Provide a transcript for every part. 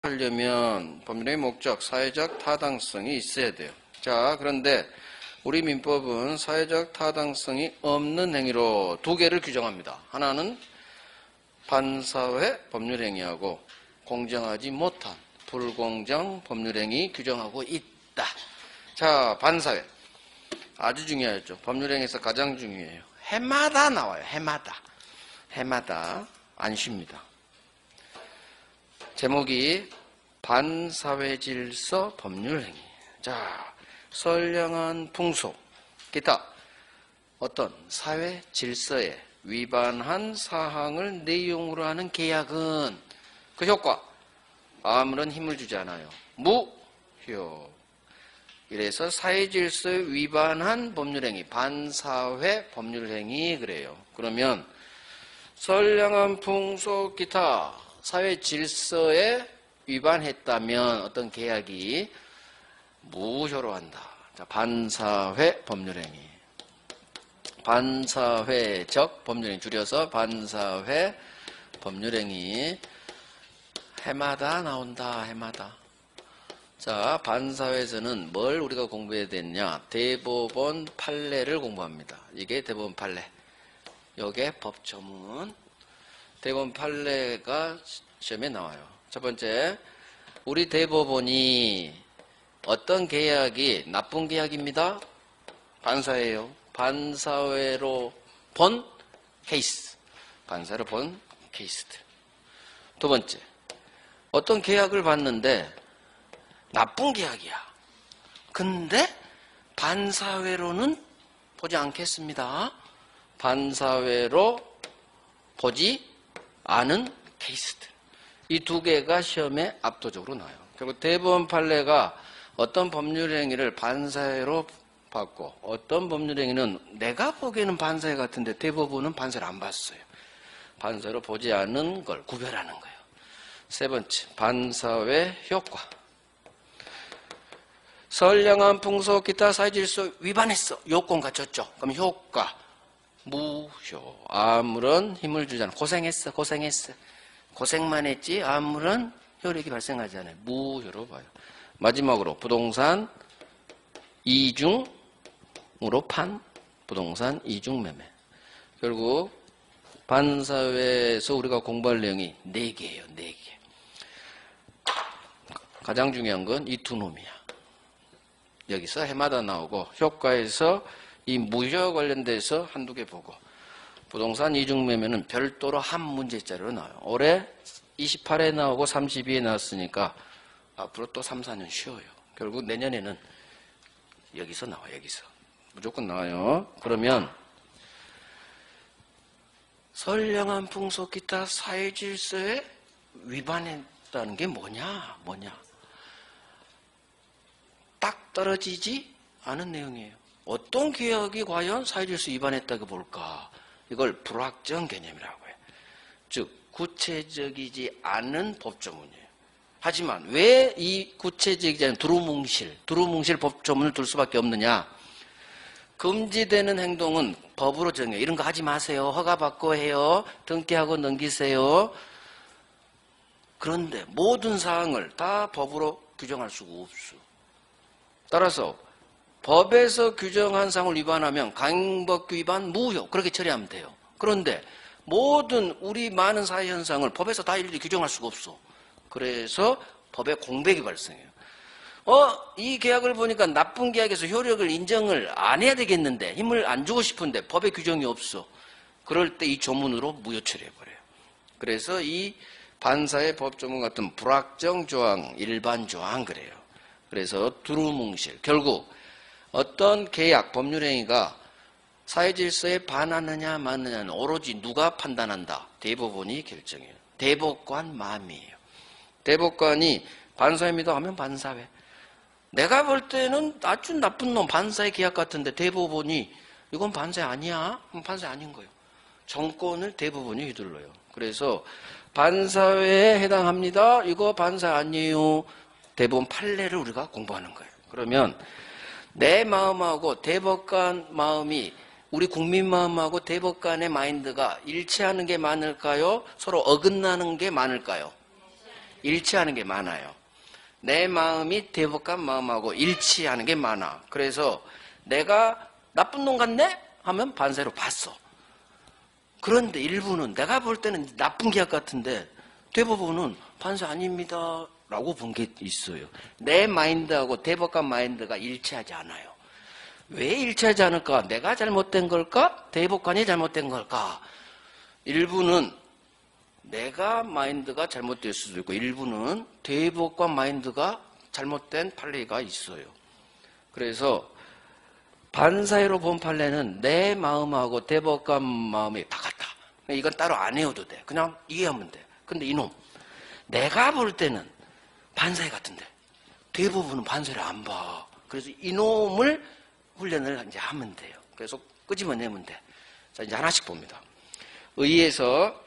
하려면 법률의 목적, 사회적 타당성이 있어야 돼요. 자, 그런데 우리 민법은 사회적 타당성이 없는 행위로 두 개를 규정합니다. 하나는 반사회 법률행위하고 공정하지 못한 불공정 법률행위 규정하고 있다. 자, 반사회. 아주 중요하죠. 법률행위에서 가장 중요해요. 해마다 나와요. 해마다 안 쉽니다. 제목이 반사회질서 법률행위. 자, 선량한 풍속, 기타 어떤 사회 질서에 위반한 사항을 내용으로 하는 계약은 그 효과 아무런 힘을 주지 않아요. 무효. 이래서 사회 질서에 위반한 법률행위, 반사회 법률행위 그래요. 그러면 선량한 풍속, 기타 사회 질서에 위반했다면 어떤 계약이 무효로 한다. 자, 반사회 법률행위. 반사회적 법률행위 줄여서 반사회 법률행위. 해마다 나온다. 해마다. 자, 반사회에서는 뭘 우리가 공부해야 되느냐? 대법원 판례를 공부합니다. 이게 대법원 판례. 요게 법조문. 대법원 판례가 시험에 나와요. 첫 번째, 우리 대법원이 어떤 계약이 나쁜 계약입니다. 반사회예요. 반사회로 본 케이스. 반사회로 본 케이스들. 두 번째, 어떤 계약을 봤는데 나쁜 계약이야. 근데 반사회로는 보지 않겠습니다. 반사회로 보지 않은 케이스들. 이 두 개가 시험에 압도적으로 나와요. 결국 대법원 판례가 어떤 법률행위를 반사회로 봤고 어떤 법률행위는 내가 보기에는 반사회 같은데 대법원은 반사를 안 봤어요. 반사회로 보지 않은 걸 구별하는 거예요. 세 번째, 반사회 효과. 선량한 풍속, 기타 사회질서 위반했어. 요건 갖췄죠. 그럼 효과 무효. 아무런 힘을 주지 않아. 고생했어. 고생만 했지 아무런 효력이 발생하지 않아요. 무효로 봐요. 마지막으로 부동산 이중으로 판 부동산 이중매매. 결국 반사회에서 우리가 공부할 내용이 4개예요. 4개. 가장 중요한 건 이 두 놈이야. 여기서 해마다 나오고 효과에서 이 무효 관련돼서 한두 개 보고 부동산 이중매매는 별도로 한 문제짜리로 나와요. 올해 28회 나오고 32회 나왔으니까 앞으로 또 3, 4년 쉬어요. 결국 내년에는 여기서 나와요. 여기서. 무조건 나와요. 그러면 선량한 풍속 기타 사회질서에 위반했다는 게 뭐냐? 딱 떨어지지 않은 내용이에요. 어떤 계약이 과연 사회질서 위반했다고 볼까? 이걸 불확정 개념이라고 해요. 즉 구체적이지 않은 법조문이에요. 하지만 왜 이 구체적이지 않은 두루뭉실 법조문을 둘 수밖에 없느냐? 금지되는 행동은 법으로 정해요. 이런 거 하지 마세요. 허가받고 해요. 등기하고 넘기세요. 그런데 모든 사항을 다 법으로 규정할 수가 없어. 따라서 법에서 규정한 사항을 위반하면 강행법규 위반 무효. 그렇게 처리하면 돼요. 그런데 모든 우리 많은 사회 현상을 법에서 다 일일이 규정할 수가 없어. 그래서 법에 공백이 발생해요. 이 계약을 보니까 나쁜 계약에서 효력을 인정을 안 해야 되겠는데 힘을 안 주고 싶은데 법에 규정이 없어. 그럴 때 이 조문으로 무효 처리해버려요. 그래서 이 반사의 법조문 같은 불확정 조항, 일반 조항 그래요. 그래서 두루뭉실. 결국 어떤 계약, 법률행위가 사회질서에 반하느냐 마느냐는 오로지 누가 판단한다? 대법원이 결정해요. 대법관 마음이에요. 대법관이 반사회입니다 하면 반사회. 내가 볼 때는 아주 나쁜 놈 반사회 계약 같은데 대법원이 이건 반사회 아니야? 그럼 반사회 아닌 거예요. 정권을 대법원이 휘둘러요. 그래서 반사회에 해당합니다. 이거 반사회 아니에요. 대법원 판례를 우리가 공부하는 거예요. 그러면 내 마음하고 대법관 마음이 우리 국민 마음하고 대법관의 마인드가 일치하는 게 많을까요? 서로 어긋나는 게 많을까요? 일치하는 게 많아요. 내 마음이 대법관 마음하고 일치하는 게 많아. 그래서 내가 나쁜 놈 같네? 하면 반사회로 봤어. 그런데 일부는 내가 볼 때는 나쁜 계약 같은데 대법원은 반사 아닙니다 라고 본 게 있어요. 내 마인드하고 대법관 마인드가 일치하지 않아요. 왜 일치하지 않을까? 내가 잘못된 걸까? 대법관이 잘못된 걸까? 일부는 내가 마인드가 잘못될 수도 있고 일부는 대법관 마인드가 잘못된 판례가 있어요. 그래서 반사회로 본 판례는 내 마음하고 대법관 마음이 다 같아. 이건 따로 안 해도 돼. 그냥 이해하면 돼. 근데 이놈, 내가 볼 때는 반사회 같은데 대부분은 반사회를 안 봐. 그래서 이놈을 훈련을 이제 하면 돼요. 그래서 끄집어내면 돼. 자, 이제 하나씩 봅니다. 의의에서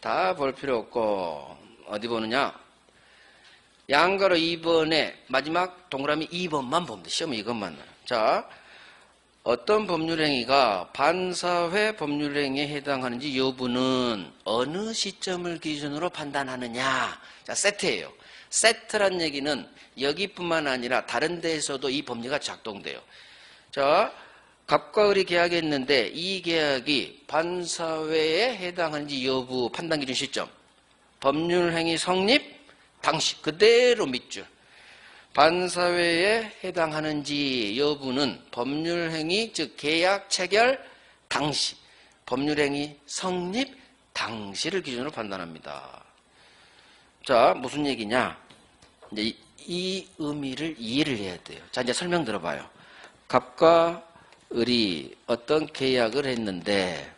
다 볼 필요 없고 어디 보느냐? 양가로 2번에 마지막 동그라미 2번만 봅니다. 시험은 이것만 나요. 자, 어떤 법률행위가 반사회 법률행위에 해당하는지 여부는 어느 시점을 기준으로 판단하느냐. 자, 세트예요. 세트란 얘기는 여기뿐만 아니라 다른 데에서도 이 법리가 작동돼요. 자, 갑과 을이 계약했는데 이 계약이 반사회에 해당하는지 여부 판단 기준 시점. 법률행위 성립 당시 그대로 밑줄. 반사회에 해당하는지 여부는 법률행위 즉 계약 체결 당시 법률행위 성립 당시를 기준으로 판단합니다. 자, 무슨 얘기냐? 이제 이 의미를 이해를 해야 돼요. 자, 이제 설명 들어봐요. 갑과 을이 어떤 계약을 했는데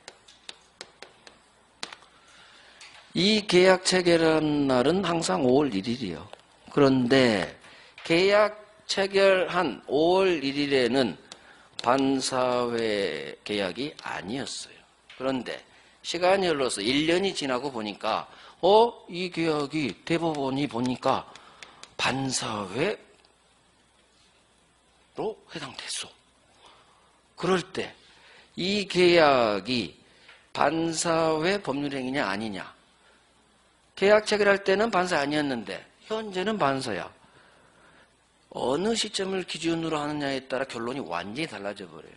이 계약 체결한 날은 항상 5월 1일이요. 그런데 계약 체결한 5월 1일에는 반사회 계약이 아니었어요. 그런데 시간이 흘러서 1년이 지나고 보니까 이 계약이 대법원이 보니까 반사회로 해당됐어. 그럴 때 이 계약이 반사회 법률행위냐 아니냐. 계약 체결할 때는 반사 아니었는데 현재는 반사야. 어느 시점을 기준으로 하느냐에 따라 결론이 완전히 달라져 버려요.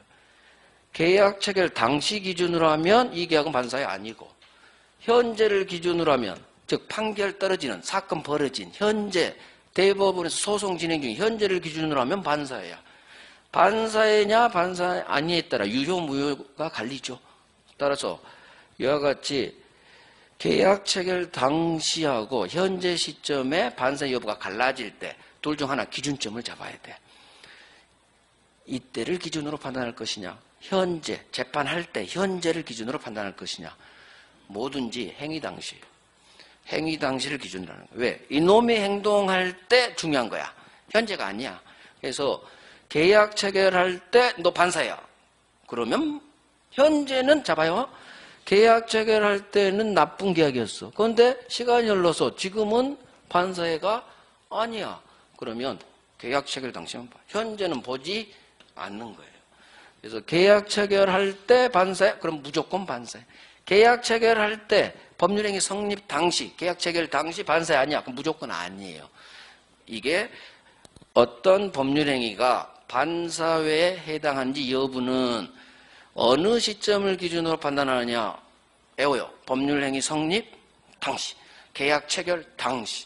계약 체결 당시 기준으로 하면 이 계약은 반사회 아니고 현재를 기준으로 하면 즉 판결 떨어지는 사건 벌어진 현재 대법원에서 소송 진행 중인 현재를 기준으로 하면 반사회야. 반사회냐 반사회 아니냐에 따라 유효 무효가 갈리죠. 따라서 이와 같이 계약 체결 당시하고 현재 시점에 반사 여부가 갈라질 때 둘 중 하나 기준점을 잡아야 돼. 이때를 기준으로 판단할 것이냐, 현재 재판할 때 현재를 기준으로 판단할 것이냐. 뭐든지 행위 당시를 기준으로 하는 거야. 왜? 이놈이 행동할 때 중요한 거야. 현재가 아니야. 그래서 계약 체결할 때 너 반사야. 그러면 현재는 잡아요. 계약 체결할 때는 나쁜 계약이었어. 그런데 시간이 흘러서 지금은 반사회가 아니야. 그러면 계약 체결 당시만 봐. 현재는 보지 않는 거예요. 그래서 계약 체결할 때 반사회, 그럼 무조건 반사회. 계약 체결할 때 법률행위 성립 당시, 계약 체결 당시 반사회 아니야. 그럼 무조건 아니에요. 이게 어떤 법률행위가 반사회에 해당하는지 여부는 어느 시점을 기준으로 판단하느냐. 외워요. 법률행위 성립 당시, 계약 체결 당시.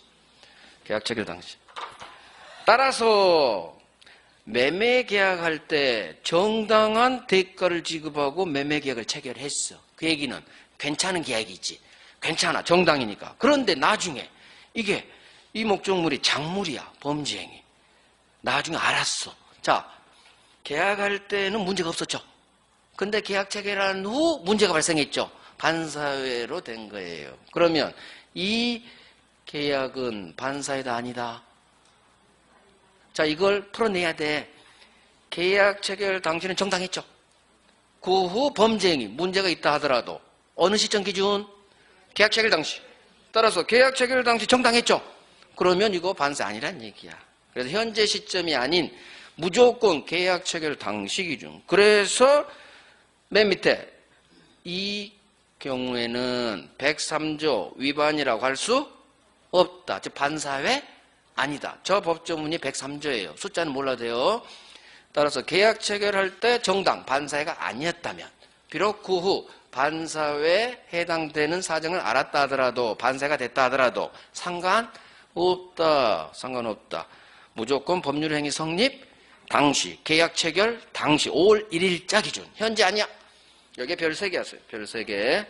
계약 체결 당시. 따라서 매매 계약할 때 정당한 대가를 지급하고 매매 계약을 체결했어. 그 얘기는 괜찮은 계약이지. 괜찮아. 정당이니까. 그런데 나중에 이게 이 목적물이 작물이야. 범죄행위. 나중에 알았어. 자, 계약할 때는 문제가 없었죠. 근데 계약 체결한 후 문제가 발생했죠. 반사회로 된 거예요. 그러면 이 계약은 반사회다 아니다. 자, 이걸 풀어내야 돼. 계약 체결 당시는 정당했죠. 그 후 범죄행위, 문제가 있다 하더라도 어느 시점 기준? 계약 체결 당시. 따라서 계약 체결 당시 정당했죠. 그러면 이거 반사 아니란 얘기야. 그래서 현재 시점이 아닌 무조건 계약 체결 당시 기준. 그래서 맨 밑에 이 경우에는 103조 위반이라고 할 수 없다. 즉 반사회 아니다. 저 법조문이 103조예요. 숫자는 몰라도 돼요. 따라서 계약 체결할 때 정당 반사회가 아니었다면 비록 그 후 반사회에 해당되는 사정을 알았다 하더라도 반사회가 됐다 하더라도 상관없다. 상관없다. 무조건 법률행위 성립 당시 계약 체결 당시 5월 1일자 기준. 현재 아니야. 여기에 별 3개 왔어요. 별 3개.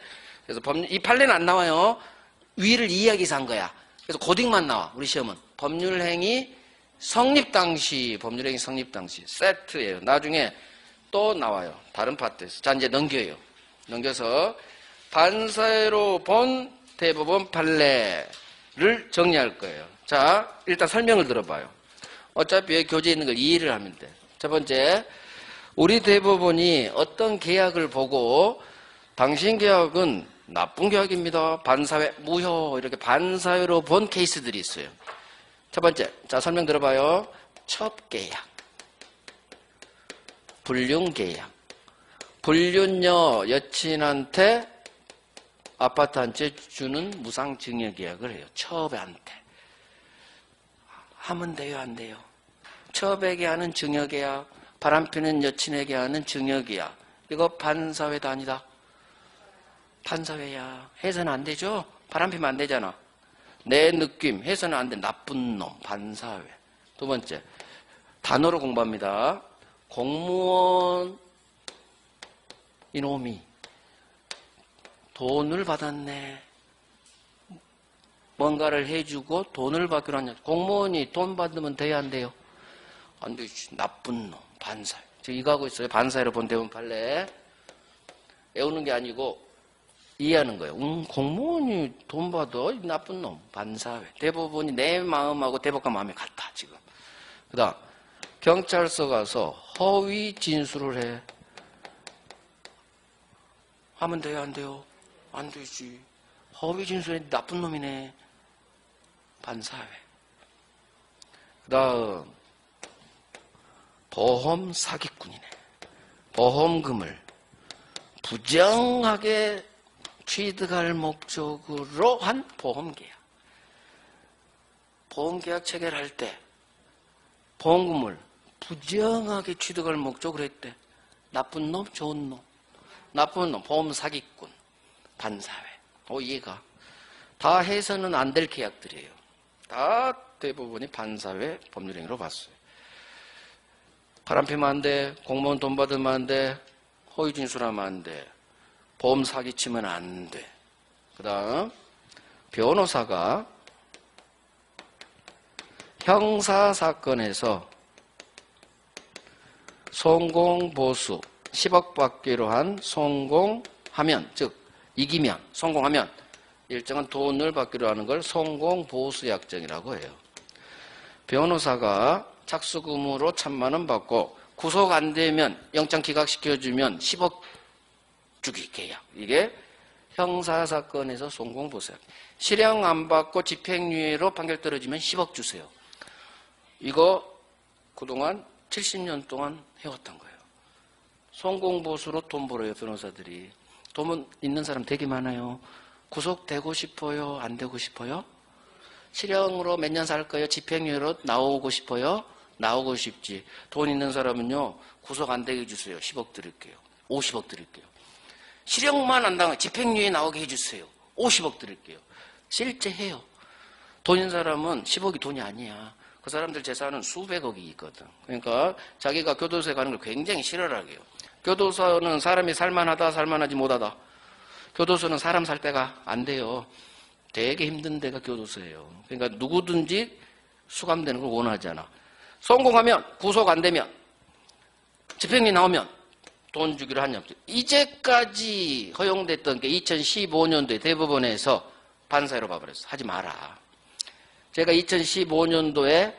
그래서 이 판례는 안 나와요. 위를 이해하기 위해서 한 거야. 그래서 고딩만 나와. 우리 시험은. 법률행위 성립 당시, 법률행위 성립 당시 세트예요. 나중에 또 나와요. 다른 파트에서. 자, 이제 넘겨요. 넘겨서 반사회로 본 대법원 판례를 정리할 거예요. 자, 일단 설명을 들어봐요. 어차피 여기 교재에 있는 걸 이해를 하면 돼. 첫 번째, 우리 대법원이 어떤 계약을 보고 당신 계약은 나쁜 계약입니다. 반사회, 무효 이렇게 반사회로 본 케이스들이 있어요. 첫 번째, 자 설명 들어봐요. 첩계약, 불륜계약. 불륜녀 여친한테 아파트 한 채 주는 무상증여계약을 해요. 첩한테. 하면 돼요, 안 돼요? 첩에게 하는 증여계약, 바람피는 여친에게 하는 증여계약. 이거 반사회도 아니다. 반사회야. 해서는 안 되죠? 바람피면 안 되잖아. 내 느낌, 해서는 안 돼. 나쁜 놈, 반사회. 두 번째, 단어로 공부합니다. 공무원 이놈이 돈을 받았네. 뭔가를 해주고 돈을 받기로 하냐. 공무원이 돈 받으면 돼야 안 돼요? 안 되지. 나쁜 놈, 반사회. 지금 이거 하고 있어요. 반사회로 본 대법원 판례. 외우는 게 아니고 이해하는 거예요. 공무원이 돈 받아? 나쁜 놈, 반사회. 대법원이 내 마음하고 대법관 마음이 같다, 지금. 그 다음, 경찰서 가서 허위 진술을 해. 하면 돼요, 안 돼요? 안 되지. 허위 진술에 나쁜 놈이네. 반사회. 그 다음, 보험 사기꾼이네. 보험금을 부정하게 취득할 목적으로 한 보험계약. 보험계약 체결할 때 보험금을 부정하게 취득할 목적으로 했대. 나쁜 놈, 좋은 놈. 나쁜 놈, 보험 사기꾼, 반사회. 이해가. 다 해서는 안 될 계약들이에요. 다 대부분이 반사회 법률행위로 봤어요. 바람피면 안 돼. 공무원 돈 받으면 안 돼. 허위 진술하면 안 돼. 보험 사기치면 안 돼. 그 다음, 변호사가 형사사건에서 성공보수 10억 받기로 한 성공하면, 즉 이기면, 성공하면 일정한 돈을 받기로 하는 걸 성공보수약정이라고 해요. 변호사가 착수금으로 1,000만 원 받고 구속 안 되면 영장 기각시켜주면 10억 주기 계약. 이게 형사사건에서 성공보수약. 실형 안 받고 집행유예로 판결 떨어지면 10억 주세요. 이거 그동안 70년 동안 해왔던 거예요. 성공보수로 돈 벌어요, 변호사들이. 돈 있는 사람 되게 많아요. 구속되고 싶어요? 안 되고 싶어요? 실형으로 몇 년 살 거예요? 집행유예로 나오고 싶어요? 나오고 싶지. 돈 있는 사람은요, 구속 안 되게 해주세요. 10억 드릴게요. 50억 드릴게요. 실형만 안 당하고 집행유예 나오게 해주세요. 50억 드릴게요. 실제 해요. 돈 있는 사람은 10억이 돈이 아니야. 그 사람들 재산은 수백억이 있거든. 그러니까 자기가 교도소에 가는 걸 굉장히 싫어하게 해요. 교도소는 사람이 살만하다, 살만하지 못하다. 교도소는 사람 살 때가 안 돼요. 되게 힘든 데가 교도소예요. 그러니까 누구든지 수감되는 걸 원하잖아. 성공하면, 구속 안 되면, 집행유예 나오면 돈 주기로 한 약. 이제까지 허용됐던 게 2015년도에 대법원에서 반사회로 봐버렸어. 하지 마라. 제가 2015년도에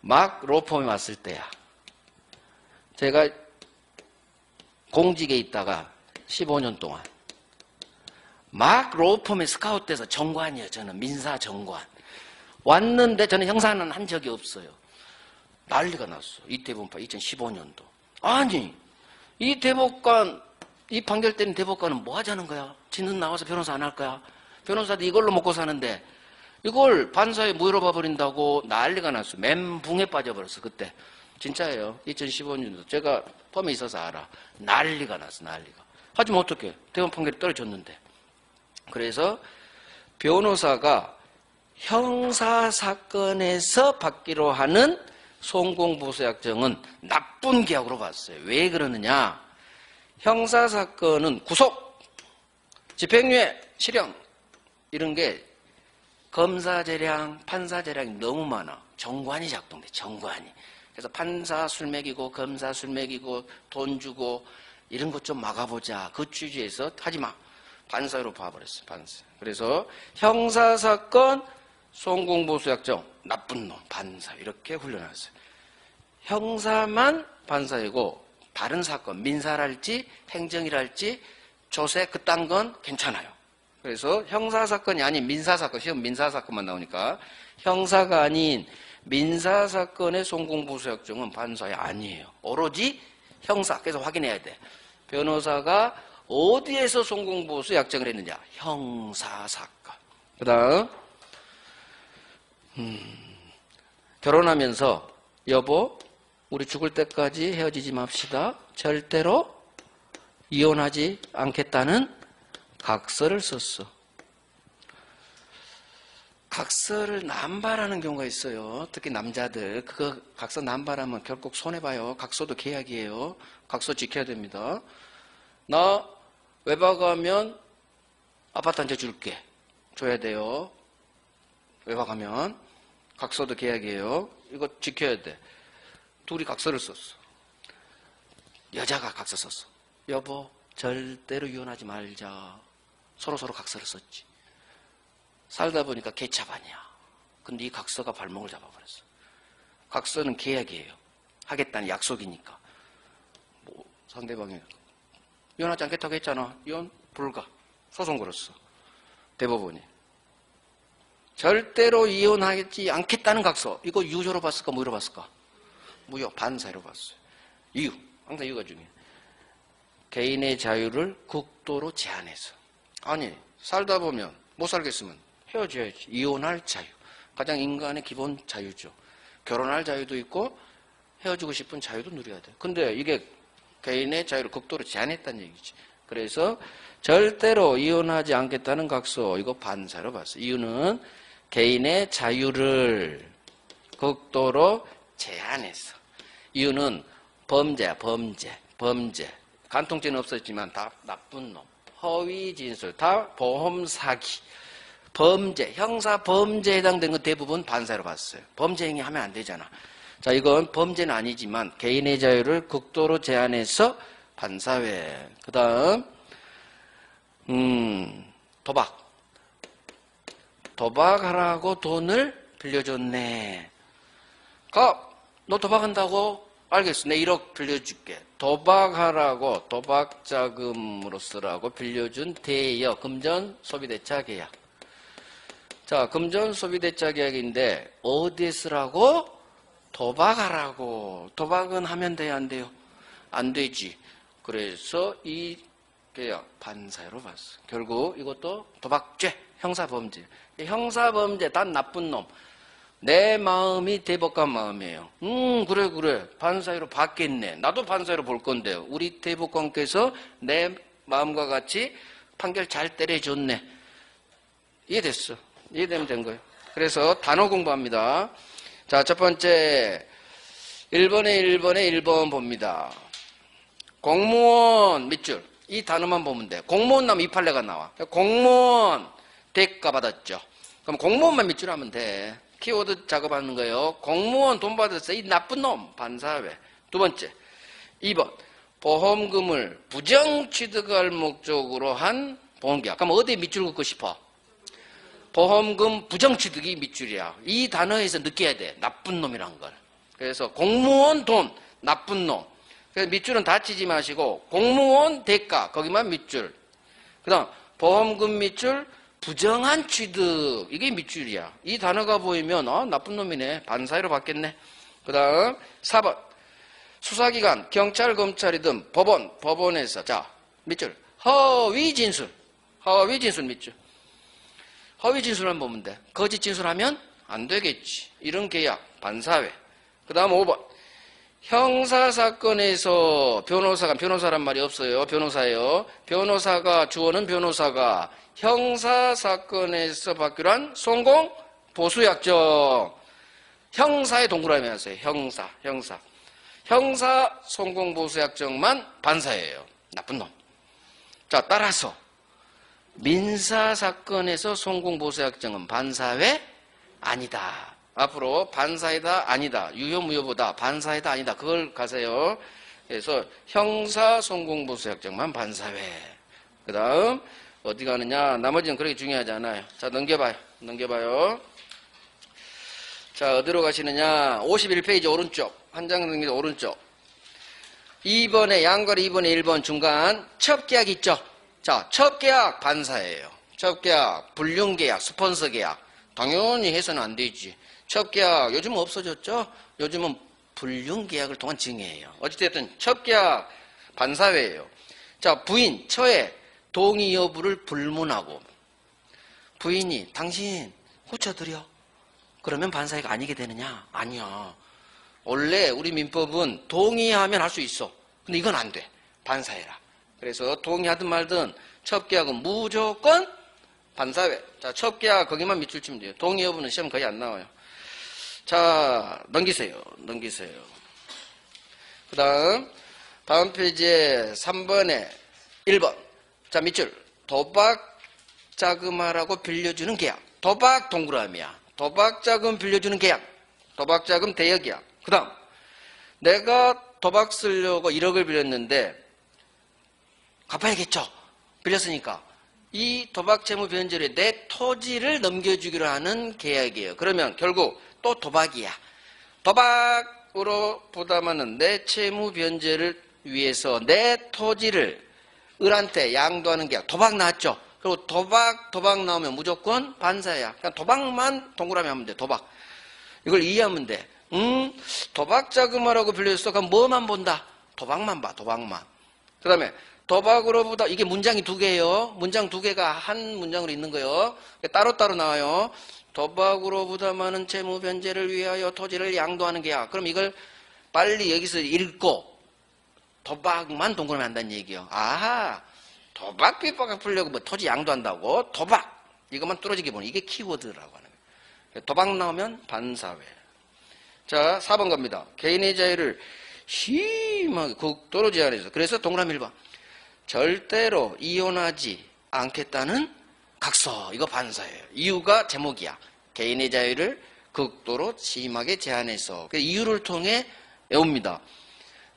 막 로펌에 왔을 때야. 제가 공직에 있다가 15년 동안 막 로펌에 스카웃돼서 정관이에요. 저는 민사정관. 왔는데 저는 형사는 한 적이 없어요. 난리가 났어. 이 대법관 2015년도. 아니 이 대법관 이 판결 때린 대법관은 뭐 하자는 거야? 지는 나와서 변호사 안 할 거야? 변호사도 이걸로 먹고 사는데 이걸 반사에 무효로 봐버린다고 난리가 났어. 멘붕에 빠져버렸어, 그때. 진짜예요. 2015년도. 제가 펌에 있어서 알아. 난리가 났어, 난리가. 하지만 어떡해. 대법원 판결이 떨어졌는데. 그래서 변호사가 형사사건에서 받기로 하는 송공보수약정은 나쁜 계약으로 봤어요. 왜 그러느냐. 형사사건은 구속, 집행유예, 실형 이런 게 검사재량, 판사재량이 너무 많아. 정관이 작동돼, 정관이. 그래서 판사 술 먹이고 검사 술 먹이고 돈 주고 이런 것 좀 막아보자. 그 취지에서 하지마. 반사로 봐버렸어, 반사. 그래서 형사사건, 송공보수약정, 나쁜 놈, 반사 이렇게 훈련했어요. 형사만 반사이고 다른 사건, 민사랄지 행정이랄지 조세 그딴 건 괜찮아요. 그래서 형사사건이 아닌 민사사건, 시험 민사사건만 나오니까 형사가 아닌 민사사건의 송공보수약정은 반사이 아니에요. 오로지 형사, 그래서 확인해야 돼. 변호사가 어디에서 송공보수 약정을 했느냐? 형사사건. 그 다음 결혼하면서 여보 우리 죽을 때까지 헤어지지 맙시다. 절대로 이혼하지 않겠다는 각서를 썼어. 각서를 남발하는 경우가 있어요. 특히 남자들. 그거 각서 남발하면 결국 손해봐요. 각서도 계약이에요. 각서 지켜야 됩니다. 나 외박하면 아파트 한 채 줄게. 줘야 돼요. 외박하면. 각서도 계약이에요. 이거 지켜야 돼. 둘이 각서를 썼어. 여자가 각서 썼어. 여보 절대로 이혼하지 말자. 서로 각서를 썼지. 살다 보니까 개차반이야. 근데 이 각서가 발목을 잡아버렸어. 각서는 계약이에요. 하겠다는 약속이니까. 뭐 상대방이 이혼하지 않겠다고 했잖아. 이혼 불가. 소송 걸었어. 대법원이. 절대로 이혼하지 않겠다는 각서. 이거 유효로 봤을까 무효로 봤을까? 무효. 반사로 봤어요. 이유. 항상 이유가 중요해. 개인의 자유를 극도로 제한해서. 아니 살다 보면 못 살겠으면 헤어져야지. 이혼할 자유. 가장 인간의 기본 자유죠. 결혼할 자유도 있고 헤어지고 싶은 자유도 누려야 돼. 근데 이게 개인의 자유를 극도로 제한했다는 얘기지. 그래서 절대로 이혼하지 않겠다는 각서. 이거 반사로 봤어. 이유는 개인의 자유를 극도로 제한했어. 이유는 범죄야. 범죄. 간통죄는 없었지만 다 나쁜 놈. 허위 진술. 다 보험 사기. 범죄, 형사 범죄에 해당된 건 대부분 반사로 봤어요. 범죄 행위 하면 안 되잖아. 자, 이건 범죄는 아니지만 개인의 자유를 극도로 제한해서 반사회. 그 다음, 도박. 도박하라고 돈을 빌려줬네. 너 도박한다고? 알겠어. 내 1억 빌려줄게. 도박하라고, 도박 자금으로 쓰라고 빌려준 대여, 금전 소비대차 계약. 자, 금전 소비대차 계약인데 어디에 쓰라고? 도박하라고. 도박은 하면 돼요, 안 돼요? 안 되지. 그래서 이 계약 반사로 봤어. 결국 이것도 도박죄, 형사범죄. 형사범죄, 단 나쁜 놈. 내 마음이 대법관 마음이에요. 그래. 반사회로 봤겠네. 나도 반사회로 볼 건데 우리 대법관께서 내 마음과 같이 판결 잘 때려줬네. 이해됐어. 이해되면 된 거예요. 그래서 단어 공부합니다. 자, 첫 번째 1번에 1번 봅니다. 공무원 밑줄. 이 단어만 보면 돼. 공무원 나면 이 판례가 나와. 공무원 대가 받았죠. 그럼 공무원만 밑줄 하면 돼. 키워드 작업하는 거예요. 공무원 돈 받았어. 이 나쁜 놈. 반사회. 두 번째 2번 보험금을 부정 취득할 목적으로 한 보험계약. 그럼 어디에 밑줄 긋고 싶어? 보험금 부정취득이 밑줄이야. 이 단어에서 느껴야 돼. 나쁜 놈이란 걸. 그래서 공무원 돈, 나쁜 놈. 그래서 밑줄은 다치지 마시고 공무원 대가, 거기만 밑줄. 그 다음 보험금 밑줄, 부정한 취득. 이게 밑줄이야. 이 단어가 보이면 나쁜 놈이네. 반사회로 받겠네. 그 다음 4번 수사기관, 경찰, 검찰이든 법원에서 자 밑줄 허위 진술 밑줄. 허위 진술만 보면 돼. 거짓 진술하면 안 되겠지. 이런 계약, 반사회. 그 다음 5번. 형사사건에서 변호사란 말이 없어요. 변호사예요. 변호사가, 주어는 변호사가 형사사건에서 받기로 송공 보수약정. 형사의 동그라미 하세요. 형사 송공 보수약정만 반사예요. 나쁜 놈. 자, 따라서 민사사건에서 송공보수약정은 반사회 아니다. 앞으로 반사이다 아니다. 유효무효보다 반사이다 아니다. 그걸 가세요. 그래서 형사 송공보수약정만 반사회. 그 다음 어디 가느냐. 나머지는 그렇게 중요하지 않아요. 자, 넘겨봐요. 자, 어디로 가시느냐. 51페이지 오른쪽. 한 장 넘기다 오른쪽. 2번에 양거리 2번에 1번 중간 첩계약 있죠. 자, 첩계약 반사예요. 첩계약, 불륜계약, 스폰서계약. 당연히 해서는 안 되지. 첩계약 요즘은 없어졌죠. 요즘은 불륜계약을 통한 증여예요. 어찌됐든 첩계약 반사회예요. 자, 부인, 처의 동의 여부를 불문하고 부인이 당신 고쳐드려. 그러면 반사회가 아니게 되느냐? 아니야. 원래 우리 민법은 동의하면 할 수 있어. 근데 이건 안 돼. 반사회라. 그래서 동의하든 말든 첩계약은 무조건 반사회. 자, 첩계약 거기만 밑줄 치면 돼요. 동의 여부는 시험 거의 안 나와요. 자, 넘기세요. 그 다음 페이지에 3번에 1번. 자, 밑줄. 도박 자금하라고 빌려주는 계약. 도박 동그라미야. 도박 자금 빌려주는 계약. 도박 자금 대여계약. 그 다음 내가 도박 쓰려고 1억을 빌렸는데 갚아야겠죠. 빌렸으니까. 이 도박 채무 변제를 내 토지를 넘겨주기로 하는 계약이에요. 그러면 결국 또 도박이야. 도박으로 부담하는 내 채무 변제를 위해서 내 토지를 을한테 양도하는 계약. 도박 나왔죠. 그리고 도박 나오면 무조건 반사야. 그냥 도박만 동그라미 하면 돼. 도박. 이걸 이해하면 돼. 도박 자금하라고 빌려줬어. 그럼 뭐만 본다? 도박만 봐. 도박만. 그 다음에 도박으로보다 이게 문장이 2개예요. 문장 2개가 한 문장으로 있는 거예요. 따로따로 나와요. 도박으로 부담하는 채무 변제를 위하여 토지를 양도하는 계약. 그럼 이걸 빨리 여기서 읽고 도박만 동그라미 한다는 얘기예요. 아하, 도박 비법을 풀려고 뭐 토지 양도한다고? 도박. 이것만 뚫어지게 보니 이게 키워드라고 하는 거예요. 도박 나오면 반사회. 자, 4번 갑니다. 개인의 자유를 심하게 극도로 제한해서. 그래서 동그라미 1번. 절대로 이혼하지 않겠다는 각서. 이거 반사예요. 이유가 제목이야. 개인의 자유를 극도로 심하게 제한해서. 그 이유를 통해 외웁니다.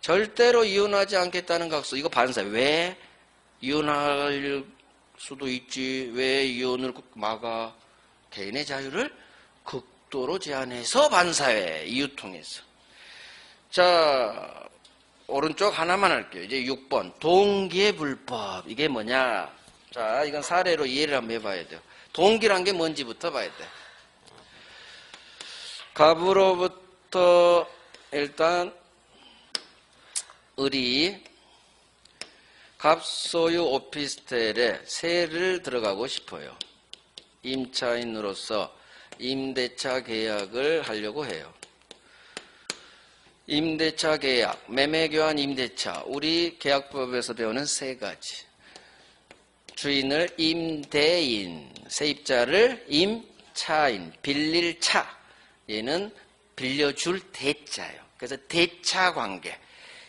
절대로 이혼하지 않겠다는 각서. 이거 반사예요. 왜? 이혼할 수도 있지. 왜 이혼을 막아? 개인의 자유를 극도로 제한해서 반사회. 이유 통해서. 자, 오른쪽 하나만 할게요. 이제 6번. 동기불법. 이게 뭐냐? 자, 이건 사례로 이해를 한번 해봐야 돼요. 동기란 게 뭔지부터 봐야 돼. 갑으로부터 일단 을이 갑소유 오피스텔에 세를 들어가고 싶어요. 임차인으로서 임대차 계약을 하려고 해요. 임대차 계약, 매매교환 임대차, 우리 계약법에서 배우는 3가지. 주인을 임대인, 세입자를 임차인, 빌릴 차. 얘는 빌려줄 대차예요. 그래서 대차 관계.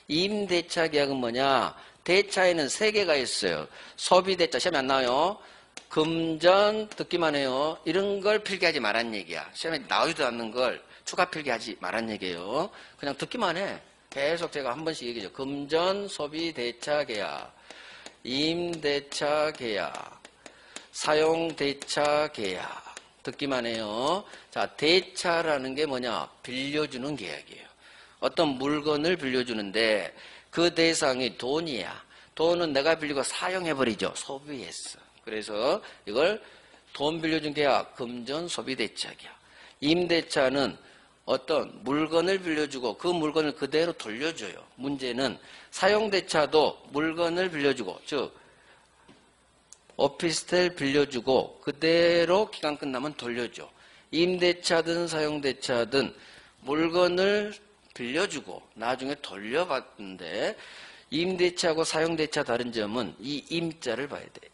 임대차 계약은 뭐냐? 대차에는 3개가 있어요. 소비대차, 시험에 안 나와요. 금전 듣기만 해요. 이런 걸 필기하지 말란 얘기야. 시험에 나오지도 않는 걸 추가 필기하지 말란 얘기예요. 그냥 듣기만 해. 계속 제가 한 번씩 얘기죠. 금전, 소비, 대차 계약, 임대차 계약, 사용 대차 계약. 듣기만 해요. 자, 대차라는 게 뭐냐? 빌려주는 계약이에요. 어떤 물건을 빌려주는데 그 대상이 돈이야. 돈은 내가 빌리고 사용해버리죠. 소비했어. 그래서 이걸 돈 빌려준 계약, 금전, 소비 대차 계약. 임대차는 어떤 물건을 빌려주고 그 물건을 그대로 돌려줘요. 문제는 사용대차도 물건을 빌려주고, 즉 오피스텔 빌려주고 그대로 기간 끝나면 돌려줘. 임대차든 사용대차든 물건을 빌려주고 나중에 돌려받는데 임대차하고 사용대차 다른 점은 이 임자를 봐야 돼.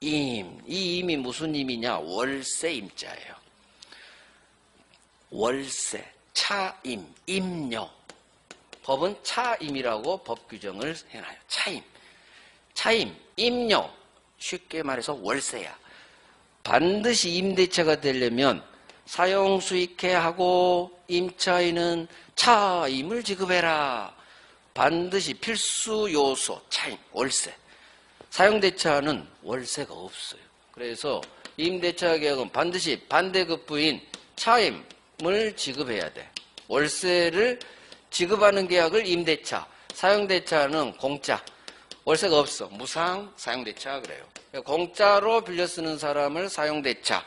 이 임이 무슨 임이냐? 월세 임자예요. 월세, 차임, 임료. 법은 차임이라고 법 규정을 해놔요. 차임, 임료. 쉽게 말해서 월세야. 반드시 임대차가 되려면 사용수익회하고 임차인은 차임을 지급해라. 반드시 필수 요소, 차임, 월세. 사용대차는 월세가 없어요. 그래서 임대차 계약은 반드시 반대급부인 차임을 지급해야 돼. 월세를 지급하는 계약을 임대차, 사용대차는 공짜. 월세가 없어. 무상 사용대차 그래요. 공짜로 빌려 쓰는 사람을 사용대차,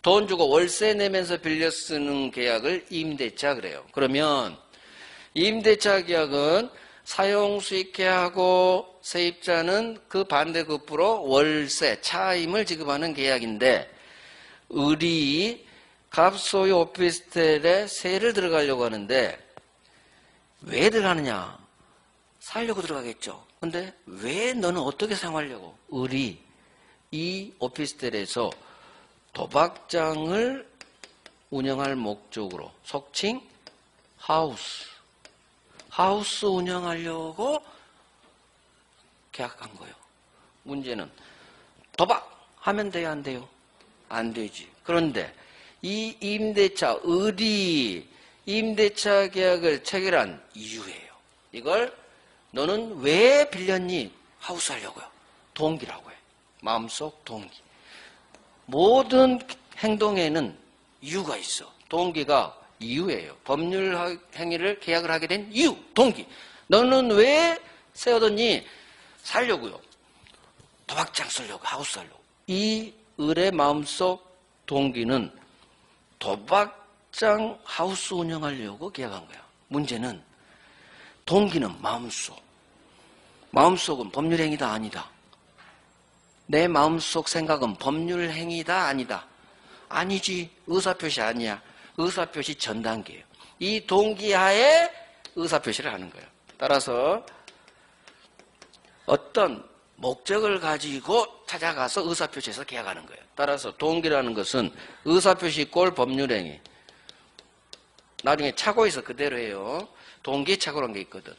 돈 주고 월세 내면서 빌려 쓰는 계약을 임대차 그래요. 그러면 임대차 계약은 사용수익계약하고 세입자는 그 반대급부로 월세, 차임을 지급하는 계약인데 을이 갑소유 오피스텔에 세를 들어가려고 하는데 왜 들어가느냐? 살려고 들어가겠죠. 근데 왜 너는 어떻게 사용하려고? 을이 이 오피스텔에서 도박장을 운영할 목적으로 속칭 하우스 운영하려고 계약한 거예요. 문제는 도박하면 돼요, 안 돼요? 안 되지. 그런데 이 임대차, 을이 임대차 계약을 체결한 이유예요. 이걸 너는 왜 빌렸니? 하우스 하려고요. 동기라고 해요. 마음속 동기. 모든 행동에는 이유가 있어. 동기가 이유예요. 법률 행위를 계약을 하게 된 이유, 동기. 너는 왜 세 얻었니? 살려고요. 도박장 쓰려고, 하우스 하려고. 이 을의 마음속 동기는 도박장 하우스 운영하려고 계약한 거야. 문제는 동기는 마음속은 법률행위다 아니다. 내 마음속 생각은 법률행위다 아니다. 아니지. 의사표시 아니야. 의사표시 전 단계예요. 이 동기하에 의사표시를 하는 거예요. 따라서 어떤 목적을 가지고 찾아가서 의사표시해서 계약하는 거예요. 따라서 동기라는 것은 의사표시 꼴 법률행위. 나중에 착오에서 그대로 해요. 동기에 착오라는 게 있거든.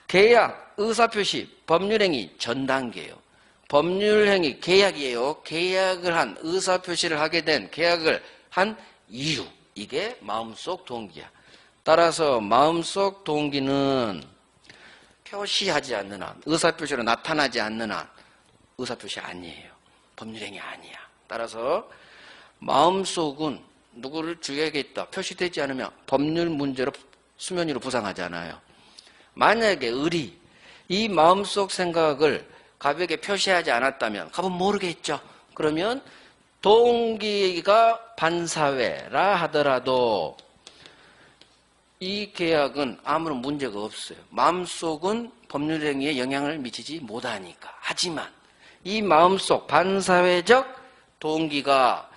계약, 의사표시, 법률행위 전 단계예요. 법률행위, 계약이에요. 계약을 한, 의사표시를 하게 된, 계약을 한 이유. 이게 마음속 동기야. 따라서 마음속 동기는 표시하지 않는 한, 의사표시로 나타나지 않는 한 의사표시 아니에요. 법률행위 아니야. 따라서 마음속은 누구를 죽여야겠다 표시되지 않으면 법률 문제로 수면 위로 부상하잖아요. 만약에 을이 이 마음속 생각을 갑에게 표시하지 않았다면 갑은 모르겠죠. 그러면 동기가 반사회라 하더라도 이 계약은 아무런 문제가 없어요. 마음속은 법률행위에 영향을 미치지 못하니까. 하지만 이 마음속 반사회적 동기가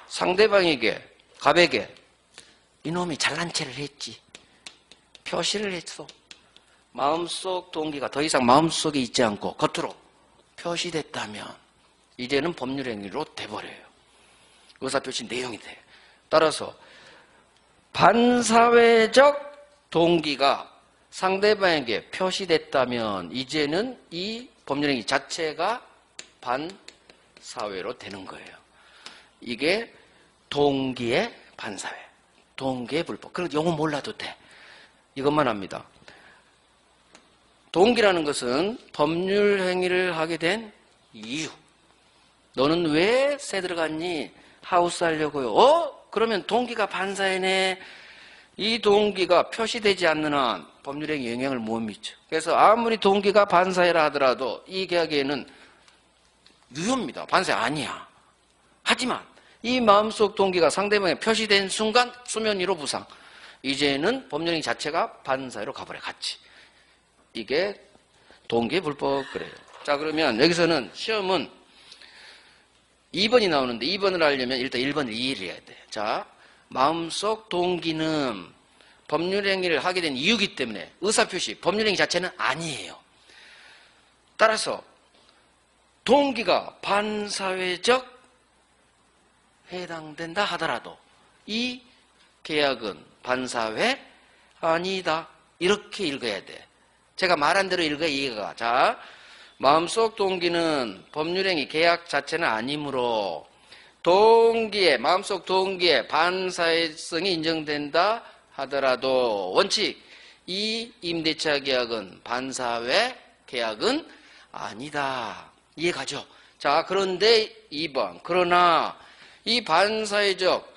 상대방에게, 갑에게 이놈이 잘난 체를 했지. 표시를 했어. 마음속 동기가 더 이상 마음속에 있지 않고 겉으로 표시됐다면 이제는 법률행위로 돼버려요. 의사표시 내용이 돼. 따라서 반사회적 동기가 상대방에게 표시됐다면 이제는 이 법률행위 자체가 반사회로 되는 거예요. 이게 동기의 반사회, 동기의 불법. 그런 용어 몰라도 돼. 이것만 합니다. 동기라는 것은 법률 행위를 하게 된 이유. 너는 왜 새 들어갔니? 하우스 하려고요. 그러면 동기가 반사회네. 이 동기가 표시되지 않는 한 법률행위에 영향을 못 미쳐. 그래서 아무리 동기가 반사회라 하더라도 이 계약에는 유효입니다. 반사회 아니야. 하지만 이 마음속 동기가 상대방에 표시된 순간 수면 위로 부상. 이제는 법률행위 자체가 반사회로 가버려 같이. 이게 동기의 불법 그래요. 자, 그러면 여기서는 시험은 2번이 나오는데 2번을 하려면 일단 1번을 이해를 해야 돼. 자, 마음속 동기는 법률행위를 하게 된 이유기 때문에 의사표시, 법률행위 자체는 아니에요. 따라서 동기가 반사회적 해당된다 하더라도 이 계약은 반사회 아니다. 이렇게 읽어야 돼. 제가 말한 대로 읽어야 이해가 가. 자, 마음속 동기는 법률행위 계약 자체는 아니므로 동기의 마음속 동기의 반사회성이 인정된다 하더라도 원칙 이 임대차 계약은 반사회 계약은 아니다. 이해가죠? 자, 그런데 2번 그러나 이 반사회적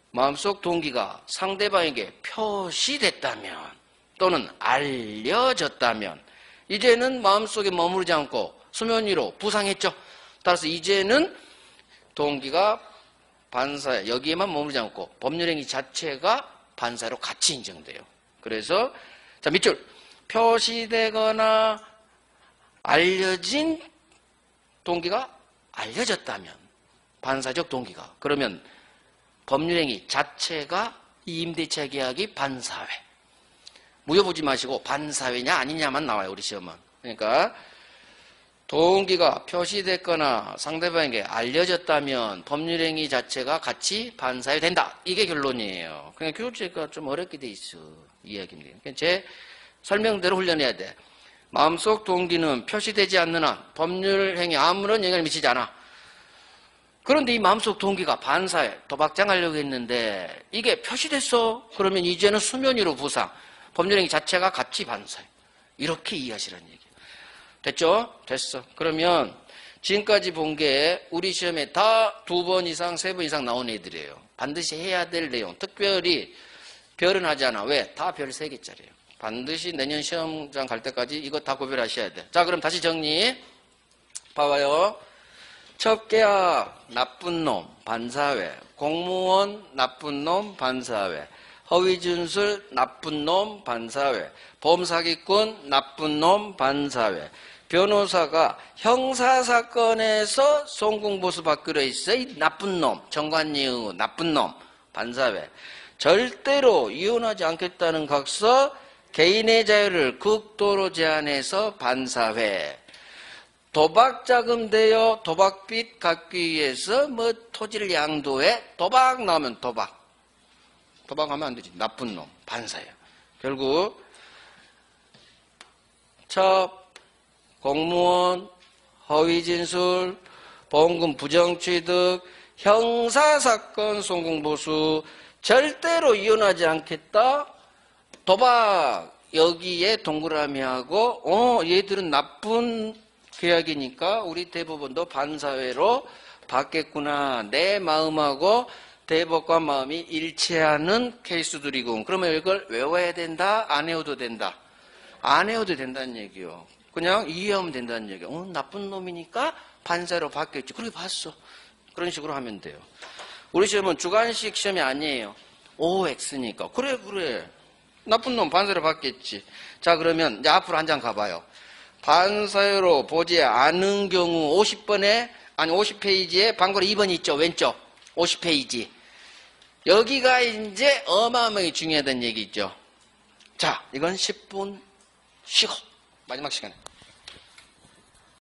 마음속 동기가 상대방에게 표시됐다면 또는 알려졌다면 이제는 마음속에 머무르지 않고 수면 위로 부상했죠. 따라서 이제는 동기가 반사회 여기에만 머무르지 않고 법률행위 자체가 반사로 같이 인정돼요. 그래서 자 밑줄 표시되거나 알려진 동기가 알려졌다면 반사적 동기가 그러면 법률행위 자체가 이 임대차 계약이 반사회 무효보지 마시고 반사회냐 아니냐만 나와요. 우리 시험은. 그러니까 동기가 표시됐거나 상대방에게 알려졌다면 법률행위 자체가 같이 반사회 된다. 이게 결론이에요. 그냥 교재가 좀 어렵게 돼 있어. 이야기입니다. 제 설명대로 훈련해야 돼. 마음속 동기는 표시되지 않는 한 법률행위 아무런 영향을 미치지 않아. 그런데 이 마음속 동기가 반사회 도박장하려고 했는데 이게 표시됐어. 그러면 이제는 수면 위로 부상. 법률행위 자체가 같이 반사회. 이렇게 이해하시라는 얘기예요. 됐죠? 됐어. 그러면 지금까지 본 게 우리 시험에 다 2번 이상, 3번 이상 나온 애들이에요. 반드시 해야 될 내용. 특별히 별은 하지 않아. 왜? 다 별 3개짜리예요. 반드시 내년 시험장 갈 때까지 이거 다 구별하셔야 돼. 자, 그럼 다시 정리. 봐봐요. 첫 계약 나쁜 놈 반사회, 공무원 나쁜 놈 반사회, 허위준술 나쁜 놈 반사회, 보험사기꾼 나쁜 놈 반사회, 변호사가 형사사건에서 송궁보수 받기로 했어 이 나쁜 놈, 정관예우 나쁜 놈 반사회, 절대로 이혼하지 않겠다는 각서 개인의 자유를 극도로 제한해서 반사회, 도박자금 대여 도박빚 갚기 위해서 뭐 토지를 양도해 도박 나오면 도박하면 안 되지. 나쁜 놈 반사예요. 결국 첩, 공무원, 허위진술, 보험금 부정취득, 형사사건 송궁보수 절대로 이혼하지 않겠다. 도박 여기에 동그라미하고 얘들은 나쁜 계약이니까 우리 대법원도 반사회로 받겠구나. 내 마음하고 대법관 마음이 일치하는 케이스들이고 그러면 이걸 외워야 된다? 안 외워도 된다? 안 외워도 된다는 얘기요. 그냥 이해하면 된다는 얘기요. 나쁜 놈이니까 반사회로 받겠지. 그렇게 봤어. 그런 식으로 하면 돼요. 우리 시험은 주관식 시험이 아니에요. OX니까. 그래. 나쁜 놈 반사회로 받겠지. 자, 그러면 이제 앞으로 한 장 가봐요. 반사회로 보지 않은 경우 50페이지에 방구로 2번이 있죠. 왼쪽 50페이지. 여기가 이제 어마어마하게 중요하다는 얘기죠. 자, 이건 10분 쉬고 마지막 시간에